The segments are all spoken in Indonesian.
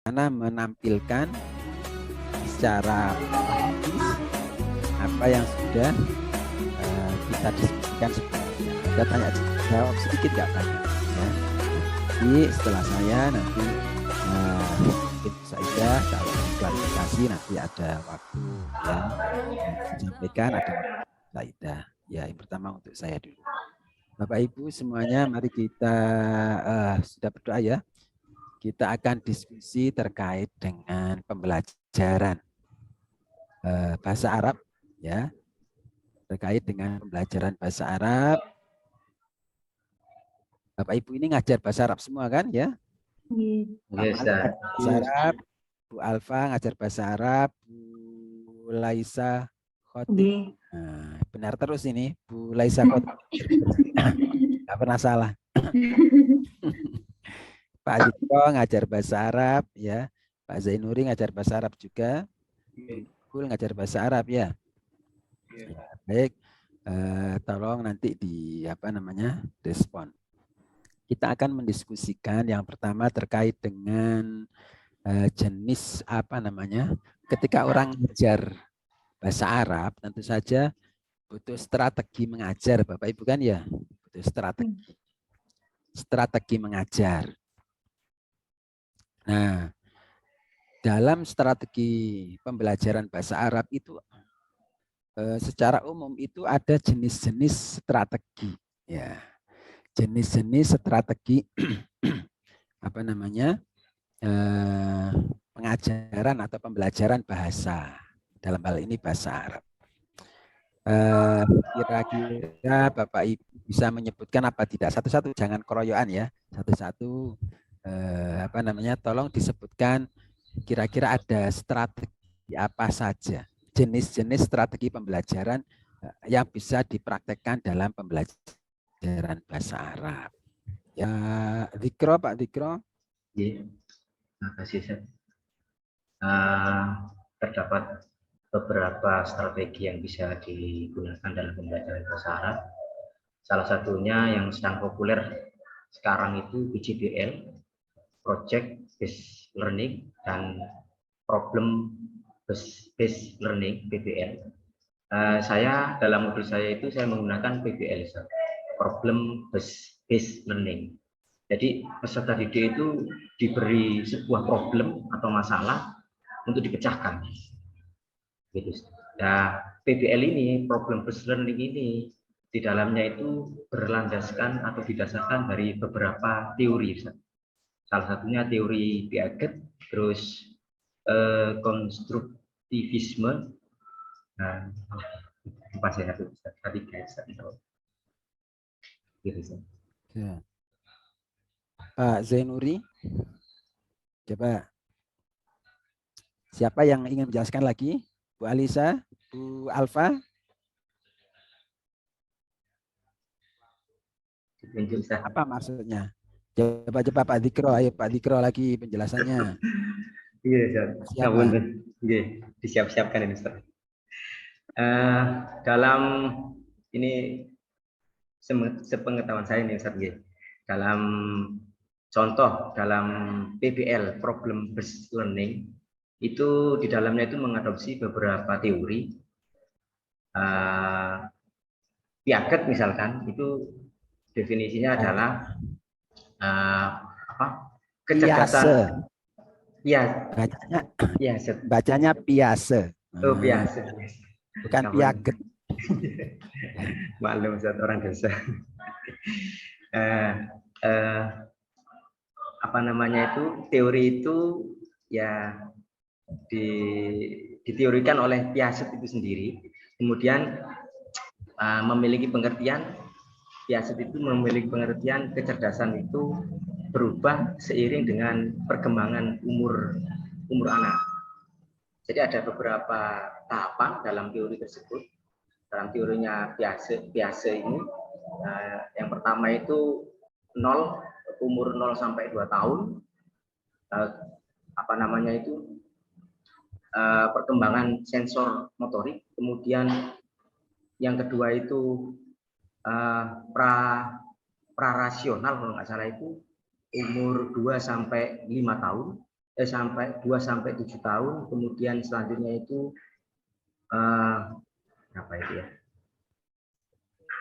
menampilkan secara praktis apa yang sudah kita diskusikan sebelumnya. Kita tanya jawab sedikit nggak banyak ya. Jadi setelah saya nanti mungkin saja kalau klarifikasi nanti ada waktu ya disampaikan, ada Saida. Ya, yang pertama untuk saya dulu. Bapak Ibu semuanya, mari kita sudah berdoa ya. Kita akan diskusi terkait dengan pembelajaran bahasa Arab ya. Terkait dengan pembelajaran bahasa Arab. Bapak Ibu ini ngajar bahasa Arab semua kan ya? Yes, bahasa Arab, Bu Alfa ngajar bahasa Arab, Bu Laisa Khotib. Nah, benar terus ini Bu Laisa Khotib. Nggak pernah salah. Pak Diko ngajar bahasa Arab ya. Pak Zainuri ngajar bahasa Arab juga. Bu ngajar bahasa Arab ya. Ya, baik. Tolong nanti di respon. Kita akan mendiskusikan yang pertama terkait dengan jenis ketika orang mengajar bahasa Arab tentu saja butuh strategi mengajar Bapak Ibu kan ya, butuh strategi mengajar. Nah, dalam strategi pembelajaran bahasa Arab itu secara umum itu ada jenis-jenis strategi ya. Jenis-jenis strategi pengajaran atau pembelajaran bahasa, dalam hal ini bahasa Arab. Kira-kira Bapak Ibu bisa menyebutkan apa tidak? Satu-satu, jangan keroyokan ya. Satu-satu tolong disebutkan kira-kira ada strategi apa saja, jenis-jenis strategi pembelajaran yang bisa dipraktekkan dalam pembelajaran bahasa Arab. Ya, Dikro, Pak Dikro. Ya, terima kasih. Terdapat beberapa strategi yang bisa digunakan dalam pembelajaran bahasa Arab. Salah satunya yang sedang populer sekarang itu PJBL, Project Based Learning, dan Problem Based Learning, PBL. Saya dalam modul saya itu saya menggunakan PBL, Problem Based Learning. Jadi peserta didik itu diberi sebuah problem atau masalah untuk dipecahkan. Gitu. Nah, PBL ini, Problem Based Learning ini, di dalamnya itu berlandaskan atau didasarkan dari beberapa teori. Salah satunya teori Piaget, terus konstruktivisme. Nah, lupa saya tadi guys. Gitu. Ya. Pak Zainuri, coba siapa yang ingin menjelaskan lagi? Bu Alisa, Bu Alfa. Apa maksudnya? Coba Pak Dikro, ayo Pak Dikro lagi penjelasannya. Iya, siapa? Disiap-siapkan ini, Ustaz. Dalam ini sepengetahuan saya nih, Ustaz, dalam contoh dalam PBL, Problem Based Learning, itu di dalamnya itu mengadopsi beberapa teori. Piaget misalkan itu definisinya adalah kecerdasan. Ya, bacanya Piase. Oh, Piase. Bukan Piaget. Maklum, satu orang desa. Teori itu ya diteorikan oleh Piaget itu sendiri, kemudian memiliki pengertian. Piaget itu memiliki pengertian kecerdasan itu berubah seiring dengan perkembangan umur anak. Jadi ada beberapa tahapan dalam teori tersebut. Dalam teorinya Piaget ini, yang pertama itu umur 0 sampai 2 tahun. Perkembangan sensor motorik. Kemudian yang kedua itu prarasional, kalau nggak salah itu umur 2 sampai 5 tahun. sampai 2 sampai 7 tahun, kemudian selanjutnya itu apa itu ya?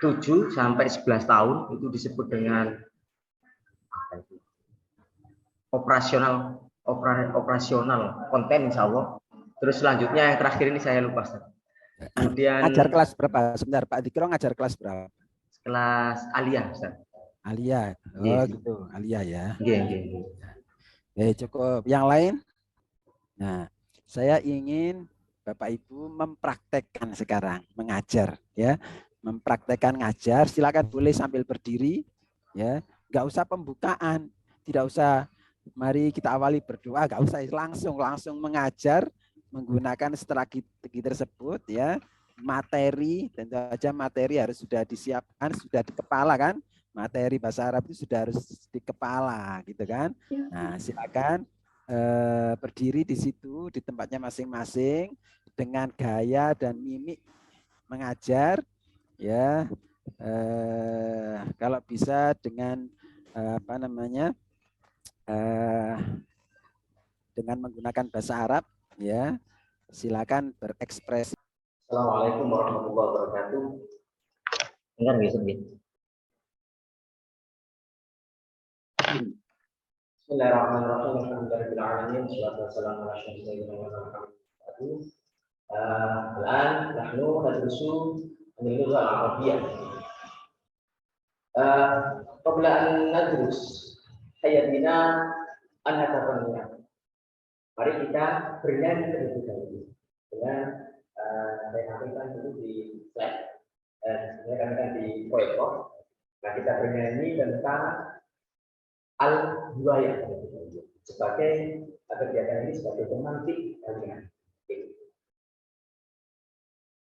7 sampai 11 tahun itu disebut dengan apa itu? Operasional konten insya Allah. Terus selanjutnya yang terakhir ini saya lupa. Kemudian ngajar kelas berapa? Sebentar, Pak Dikro ngajar kelas berapa? Kelas aliyah, Ustaz. Aliyah. Oh, gitu. Aliyah ya. Cukup. Yang lain? Nah, saya ingin Bapak Ibu mempraktekkan sekarang mengajar ya. Mempraktekkan ngajar, silakan boleh sambil berdiri ya. Enggak usah pembukaan, tidak usah mari kita awali berdoa, enggak usah, langsung mengajar menggunakan strategi tersebut ya. Materi, tentu saja materi harus sudah disiapkan, sudah di kepala kan. Materi bahasa Arab itu sudah harus di kepala gitu kan. Nah, silakan berdiri di situ di tempatnya masing-masing dengan gaya dan mimik mengajar ya. Kalau bisa dengan apa namanya dengan menggunakan bahasa Arab ya, silakan berekspresi. Assalamualaikum warahmatullahi wabarakatuh. Dengar nggak sedikit? Bismillahirrahmanirrahim. Alhamdulillahirobbilalamin. Wassalatu wassalamu ala asyrofil mursalin. Al-an nahnu nadrusu al-lugha al-arabiyyah. Qabla an nadrus hayatina an natafanna. Mari kita bernyanyi terlebih dahulu dengan saya sampaikan dulu di slide, saya akan di proyektor. Nah, kita bernyanyi tentang al-hiwayah sebagai kegiatan ini sebagai pemantik kalian.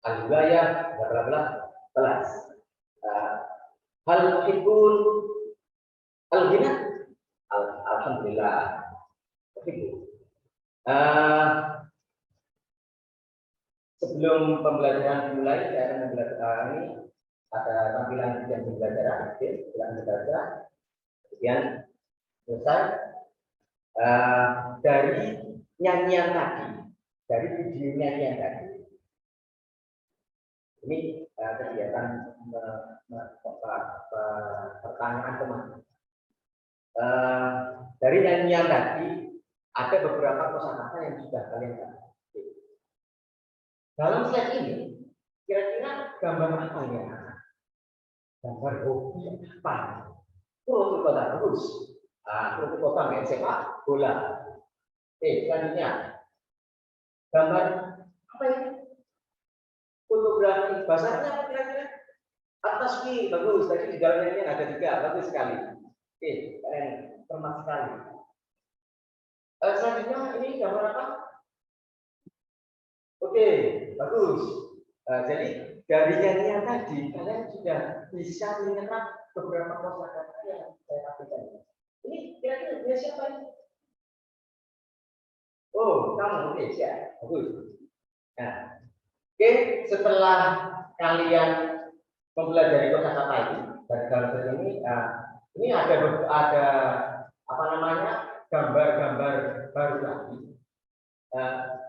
Al-hiwayah kelas. Hal tuhibbun al-ghina? Alhamdulillah. Sebelum pembelajaran dimulai, saya akan membelajarkan ini ada tampilan yang pembelajaran. Silakan dibaca. Kemudian selesai dari nyanyian tadi, dari video nyanyian tadi. Ini kegiatan pertanyaan teman. Dari nyanyian tadi ada beberapa kosakata yang sudah kalian tahu. Dalam slide ini, kira-kira gambar apa ya? Gambar hobi apa? Foto kota terus. Foto kota main sepak bola. Selanjutnya gambar apa ya? Fotografi. Bahasanya apa kira-kira? Atas kiri bagus. Tadi di dalamnya ini ada 3, bagus sekali. Keren, cermat sekali. Selanjutnya ini gambar apa? Oke, bagus. Jadi dari nyanyian tadi kalian sudah bisa menyerap beberapa kosakata yang saya sampaikan. Ini kira-kira punya siapa ini? Oh, kamu oke, siap. Bagus. Nah, oke, setelah kalian mempelajari kosakata ini dari gambar ini ada apa namanya gambar-gambar baru lagi.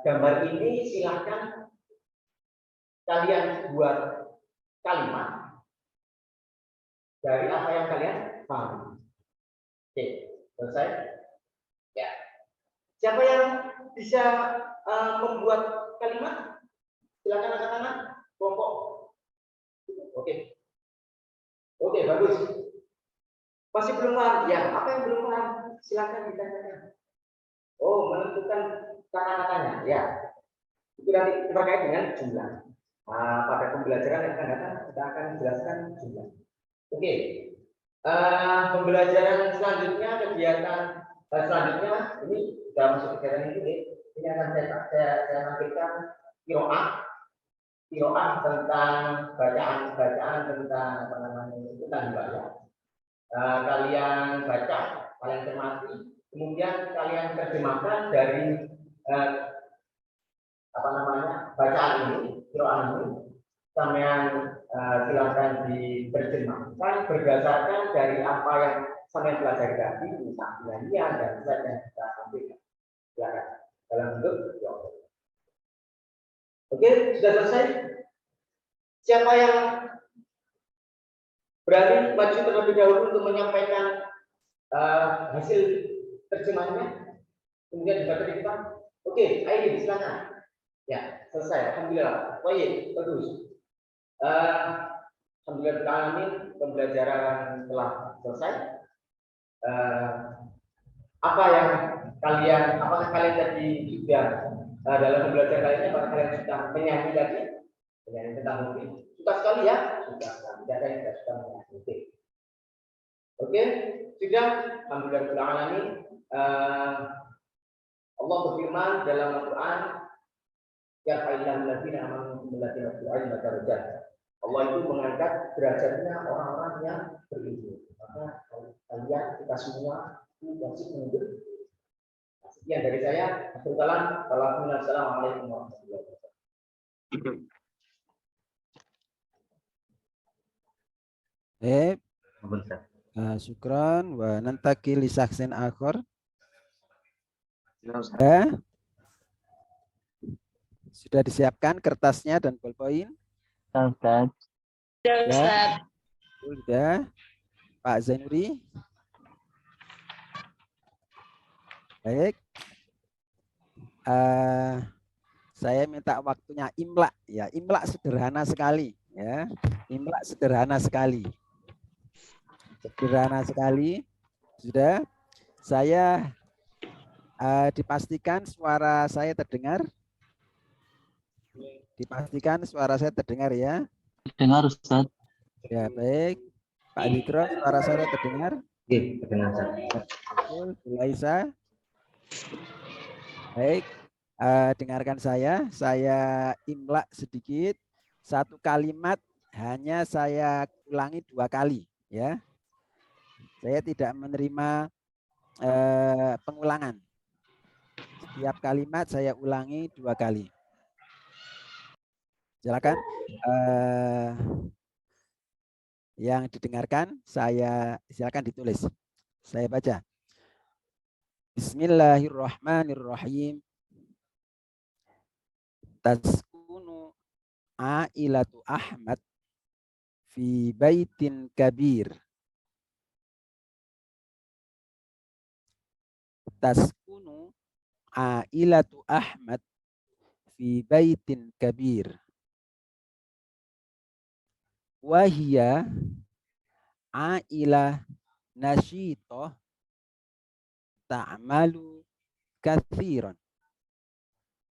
Gambar ini silahkan kalian buat kalimat dari apa yang kalian pahami. Oke, selesai? Ya. Siapa yang bisa membuat kalimat? Silakan angkat tangan. Kelompok. Oke. Oke, bagus. Masih belum paham? Ya, apa yang belum paham? Silakan ditanyakan. Oh, menentukan kata-katanya, ya. Itu nanti terkait dengan jumlah. Pada pembelajaran yang akan datang kita akan jelaskan jumlah. Oke. Pembelajaran selanjutnya, kegiatan selanjutnya ini sudah masuk kegiatan ini. Ini akan saya tampilkan qiraah tentang bacaan tentang apa namanya itu tentang hiwayah. Kalian baca, kalian cermati, kemudian kalian terjemahkan dari apa namanya bacaan ini, qiraah ini, sampean silakan diterjemahkan berdasarkan dari apa yang sampean pelajari tadi, tentang nyanyian dan slide yang kita sampaikan. Silakan. Dalam bentuk jawab. Oke, sudah selesai. Siapa yang berani maju terlebih dahulu untuk menyampaikan hasil terjemahannya? Kemudian juga kita. Oke, Aini, silakan. Ya, selesai. Alhamdulillah. Baik, bagus. Alhamdulillah pembelajaran telah selesai. Apakah kalian tadi juga dalam pembelajaran kali ini apakah kalian sudah menyanyi tadi? Menyanyi tentang musik? Suka sekali ya? Suka. Tidak ada yang tidak suka menyanyi musik. Oke, sudah. Alhamdulillah. Allah berfirman dalam Al-Quran, ya ayyuhalladzina amanu billahi wa darajat. Allah itu mengangkat derajatnya orang-orang yang berilmu. Maka kalian kita semua itu wajib menunjuk. Sekian dari saya. Assalamualaikum warahmatullahi wabarakatuh. Syukran wa nantaki li saksin akhor. Ya. Sudah disiapkan kertasnya dan ballpoint? Ustaz. Ya. Sudah. Pak Zainuri. Baik. Saya minta waktunya imla ya. Imla sederhana sekali ya. Imla sederhana sekali. Sederhana sekali. Sudah. Saya dipastikan suara saya terdengar. Dipastikan suara saya terdengar ya. Dengar Ustaz. Ya, baik. Pak Dikro, suara saya terdengar? Oke, terdengar. Betul, Bu Laisa. Baik, dengarkan saya imla sedikit. Satu kalimat hanya saya ulangi 2 kali ya. Saya tidak menerima pengulangan. Setiap kalimat saya ulangi 2 kali. Silakan yang didengarkan silakan ditulis. Saya baca. Bismillahirrahmanirrahim. Taskunu ailatu Ahmad fi baitin kabir. Taskunu ailatu Ahmad fi baitin kabir. Wahia ailah nasyitoh ta'malu kathiran.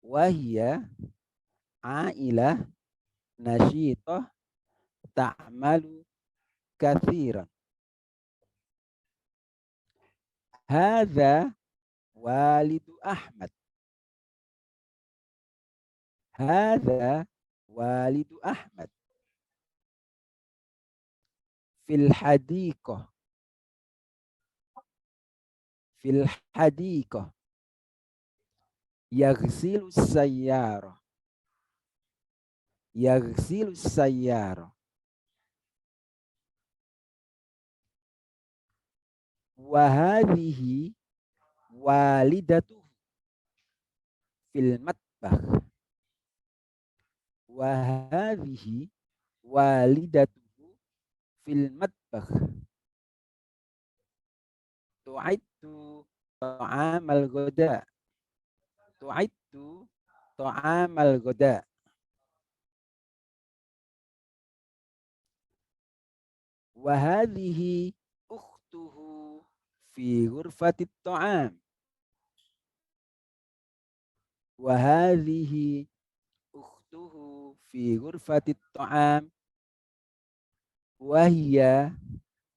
Wahia ailah nasyitoh ta'malu kathiran. Hadza walidu Ahmad. Hadza walidu Ahmad. Fil hadiqah. Fil hadiqah. Yaghsilu sayyarah. Yaghsilu sayyarah. Wa hadhihi walidatuhu fil matbakh. Wa hadhihi walidatuhu fil matbakh. Tu'iddu ta'amal ghoda. Tu'iddu ta'amal ghoda. Wa hadhihi ukhtuhu fi ghurfati ta'am. Wa hadhihi ukhtuhu fi ghurfati ta'am. Wa hiya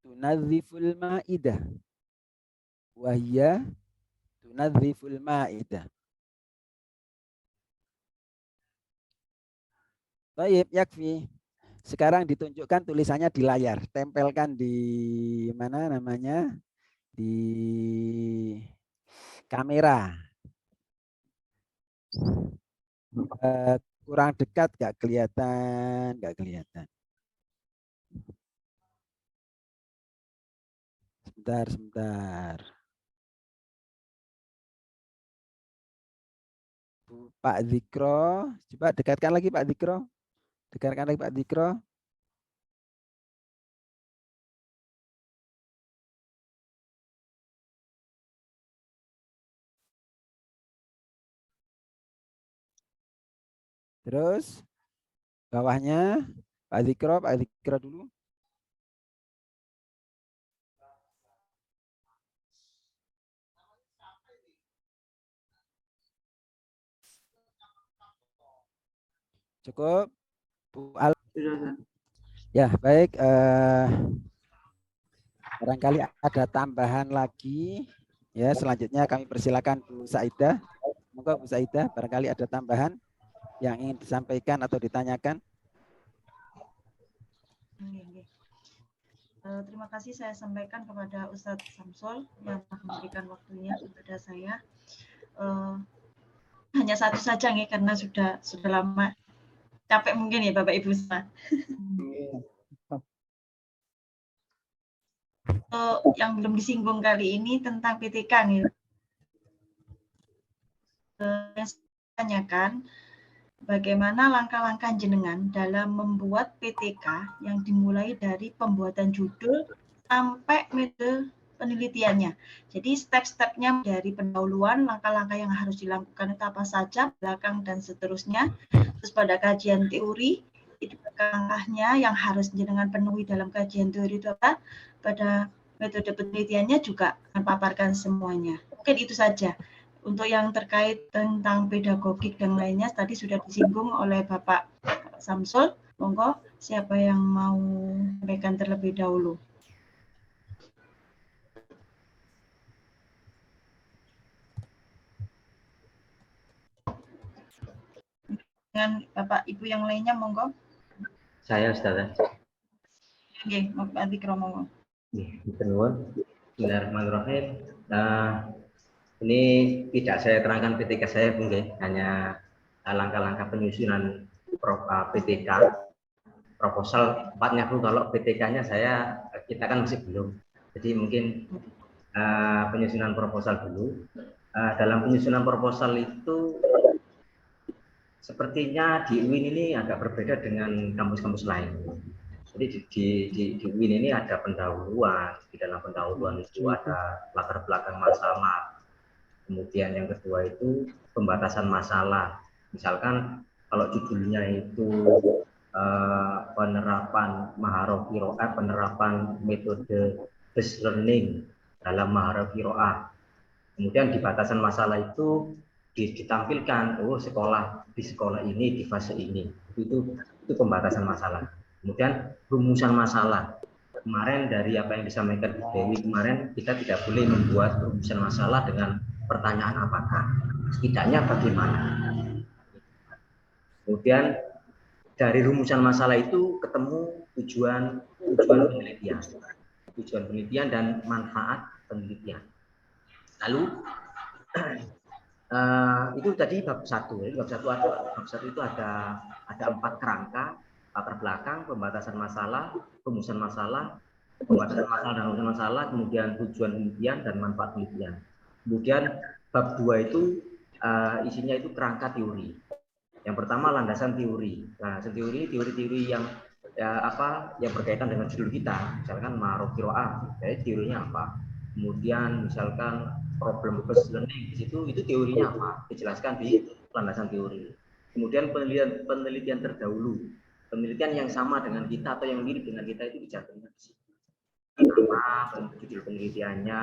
tunadhiful ma'idah. Wahia tunadziful ma'idah. Baik, yakfi. Sekarang ditunjukkan tulisannya di layar. Tempelkan di mana namanya? Di kamera. Kurang dekat, nggak kelihatan, nggak kelihatan. Sebentar, sebentar. Pak Dikro, coba dekatkan lagi Pak Dikro. Dekatkan lagi Pak Dikro. Terus bawahnya Pak Dikro dulu. Cukup. Bu Al. Ya, baik. Barangkali ada tambahan lagi. Ya, selanjutnya kami persilakan Bu Saidah. Monggo Bu Saidah, barangkali ada tambahan yang ingin disampaikan atau ditanyakan. Terima kasih saya sampaikan kepada Ustadz Samsul yang telah memberikan waktunya kepada saya. Hanya satu saja nih, karena sudah lama capek mungkin ya Bapak Ibu semua. Yang belum disinggung kali ini tentang PTK nih. Yang saya tanyakan, bagaimana langkah-langkah jenengan dalam membuat PTK yang dimulai dari pembuatan judul sampai metode penelitiannya. Jadi step-stepnya dari pendahuluan, langkah-langkah yang harus dilakukan itu apa saja, belakang dan seterusnya. Terus pada kajian teori, itu langkahnya yang harus jenengan penuhi dalam kajian teori itu apa, pada metode penelitiannya juga akan paparkan semuanya. Mungkin itu saja. Untuk yang terkait tentang pedagogik dan lainnya tadi sudah disinggung oleh Bapak Samsul. Monggo siapa yang mau sampaikan terlebih dahulu. Dengan Bapak Ibu yang lainnya monggo. Saya Ustaz. Oke, Bapak Dikro monggo. Bismillahirrahmanirrahim. Ini tidak saya terangkan PTK saya, Bung, hanya langkah-langkah penyusunan PTK proposal. Tepatnya Bu, kalau PTK-nya kita kan masih belum. Jadi mungkin penyusunan proposal dulu. Dalam penyusunan proposal itu sepertinya di UIN ini agak berbeda dengan kampus-kampus lain. Jadi di UIN ini ada pendahuluan. Di dalam pendahuluan itu ada latar belakang masalah. Kemudian yang kedua itu pembatasan masalah. Misalkan kalau judulnya itu penerapan Maharov Qiraah, penerapan metode based learning dalam Maharov Qiraah. Kemudian di batasan masalah itu ditampilkan, di sekolah ini di fase ini. Itu pembatasan masalah. Kemudian rumusan masalah. Kemarin dari apa yang disampaikan Bu Dewi kemarin, kita tidak boleh membuat rumusan masalah dengan pertanyaan apakah, setidaknya bagaimana. Kemudian dari rumusan masalah itu ketemu tujuan penelitian dan manfaat penelitian. Lalu itu tadi bab 1. Bab 1 itu ada 4 kerangka: latar belakang, pembatasan masalah, rumusan masalah, pembatasan masalah dan rumusan masalah, kemudian tujuan penelitian dan manfaat penelitian. Kemudian bab 2 itu isinya itu kerangka teori. Yang pertama landasan teori. Landasan teori yang yang berkaitan dengan judul kita. Misalkan Maharov Qiraah, jadi teorinya apa? Kemudian misalkan problem based learning, di situ itu teorinya apa? Dijelaskan di landasan teori. Kemudian penelitian terdahulu. Penelitian yang sama dengan kita atau yang mirip dengan kita itu dijatuhkan di situ. Nama, judul penelitiannya.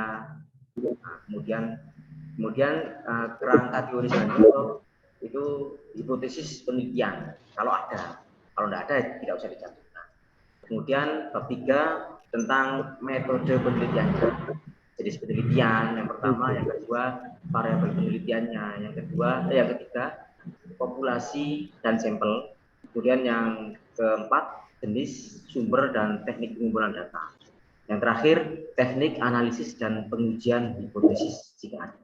Nah, kemudian kerangka teori selanjutnya itu hipotesis penelitian kalau ada. Kalau tidak ada tidak usah dicantumkan. Kemudian bab 3 tentang metode penelitian. Jenis penelitian yang pertama, yang kedua variabel penelitiannya, yang ketiga populasi dan sampel. Kemudian yang keempat jenis sumber dan teknik pengumpulan data. Yang terakhir teknik analisis dan pengujian hipotesis jika ada.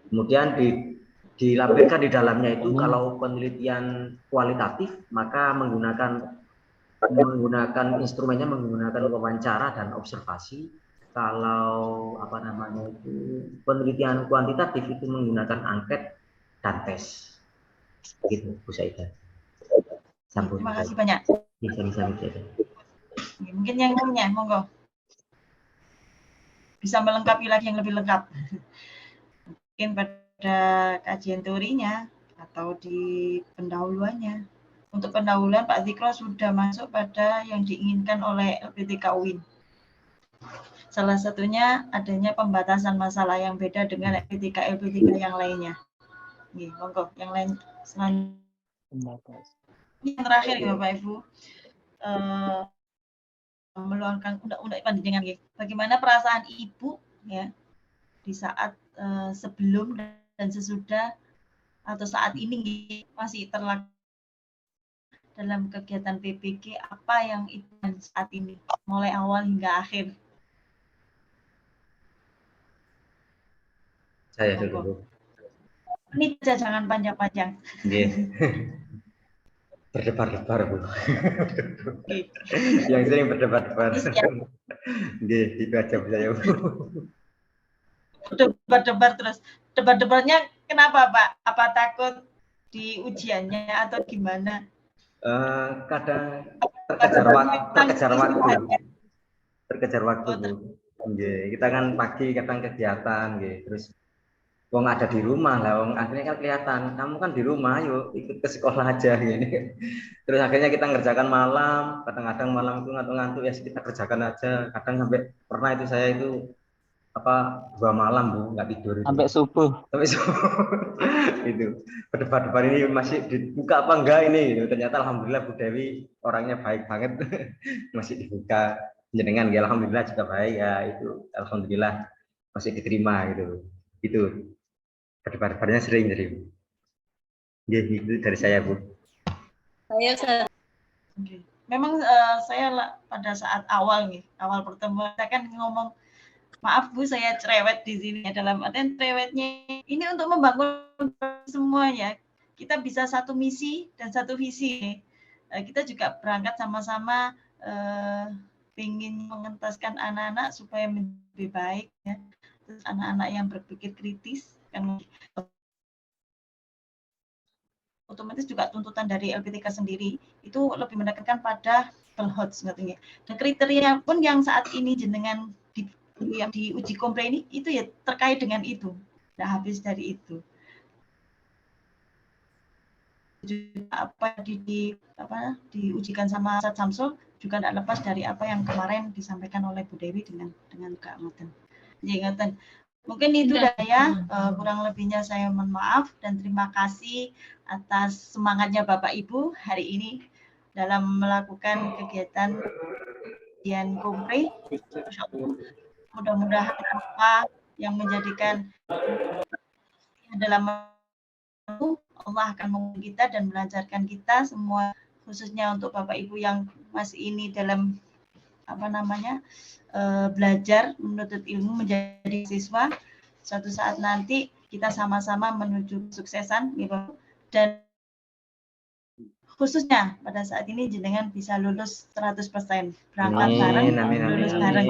Kemudian dilampirkan di dalamnya itu kalau penelitian kualitatif maka menggunakan instrumennya menggunakan wawancara dan observasi. Kalau penelitian kuantitatif itu menggunakan angket dan tes. Begitu, Bu Saidah. Sampun. Terima kasih banyak. Bisa. Mungkin yang lainnya, monggo. Bisa melengkapi lagi yang lebih lengkap. Mungkin pada kajian teorinya atau di pendahuluannya. Untuk pendahuluan Pak Zikro sudah masuk pada yang diinginkan oleh LPTK UIN. Salah satunya adanya pembatasan masalah yang beda dengan LPTK yang lainnya. Nih, monggo, yang lain selanjutnya. Yang terakhir ya Bapak Ibu, meluangkan undang-undang panjenengan. Bagaimana perasaan Ibu ya di saat sebelum dan sesudah atau saat ini masih terlaksana dalam kegiatan PPG, apa yang Ibu saat ini mulai awal hingga akhir? Saya dulu. Ini saja, jangan panjang-panjang. Berdebar-debar, Bu. Yang sering berdebar-debar. Itu aja saya, Bu. Debar-debar terus. Debar-debarnya kenapa, Pak? Apa takut di ujiannya atau gimana? Kadang terkejar waktu, Bu. Kita kan pagi kadang kegiatan, terus wong ada di rumah lah, wong akhirnya kan kelihatan kamu kan di rumah, yuk ikut ke sekolah aja gini. Terus akhirnya kita ngerjakan malam, kadang-kadang malam itu ngantuk-ngantuk ya kita kerjakan aja. Kadang sampai pernah itu saya itu 2 malam, Bu, nggak tidur itu. Sampai subuh. Itu berdebar-debar ini masih dibuka apa enggak ini gitu. Ternyata alhamdulillah Bu Dewi orangnya baik banget. Masih dibuka jenengan ya, alhamdulillah juga baik ya, itu alhamdulillah masih diterima gitu. Itu berdebar-debarnya sering jadi. Itu dari saya, Bu. Saya memang saya pada saat awal pertemuan saya kan ngomong, maaf Bu, saya cerewet di sini. Dalam artian cerewetnya ini untuk membangun semuanya. Kita bisa satu misi dan satu visi. Kita juga berangkat sama-sama ingin mengentaskan anak-anak supaya menjadi lebih baik. Ya. Terus anak-anak yang berpikir kritis. Kan, otomatis juga tuntutan dari LPTK sendiri itu lebih menekankan pada pelhots. Dan kriteria pun yang saat ini jenengan yang di uji kompre ini itu ya terkait dengan itu. Nah, habis dari itu apa diujikan sama Ustaz Samsul juga tidak lepas dari apa yang kemarin disampaikan oleh Bu Dewi dengan Kak Ngoten. Jadi mungkin itu saya, kurang lebihnya saya mohon maaf dan terima kasih atas semangatnya Bapak Ibu hari ini dalam melakukan kegiatan ujian kompre. Mudah-mudahan apa yang menjadikan dalam Allah akan menguji kita dan melancarkan kita semua, khususnya untuk Bapak Ibu yang masih ini dalam belajar menuntut ilmu menjadi siswa. Suatu saat nanti kita sama-sama menuju kesuksesan dan khususnya pada saat ini jenengan bisa lulus 100%, berangkat bareng, lulus bareng.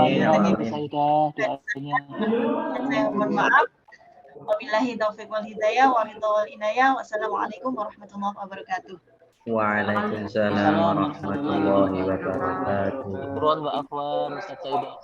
Saya mohon maaf. Wabillahi taufiq wal hidayah wa ridha wal inayah. Wassalamualaikum warahmatullahi wabarakatuh. Waalaikumsalam warahmatullahi wabarakatuh. Syukron wa afwan Ustaz Saidah.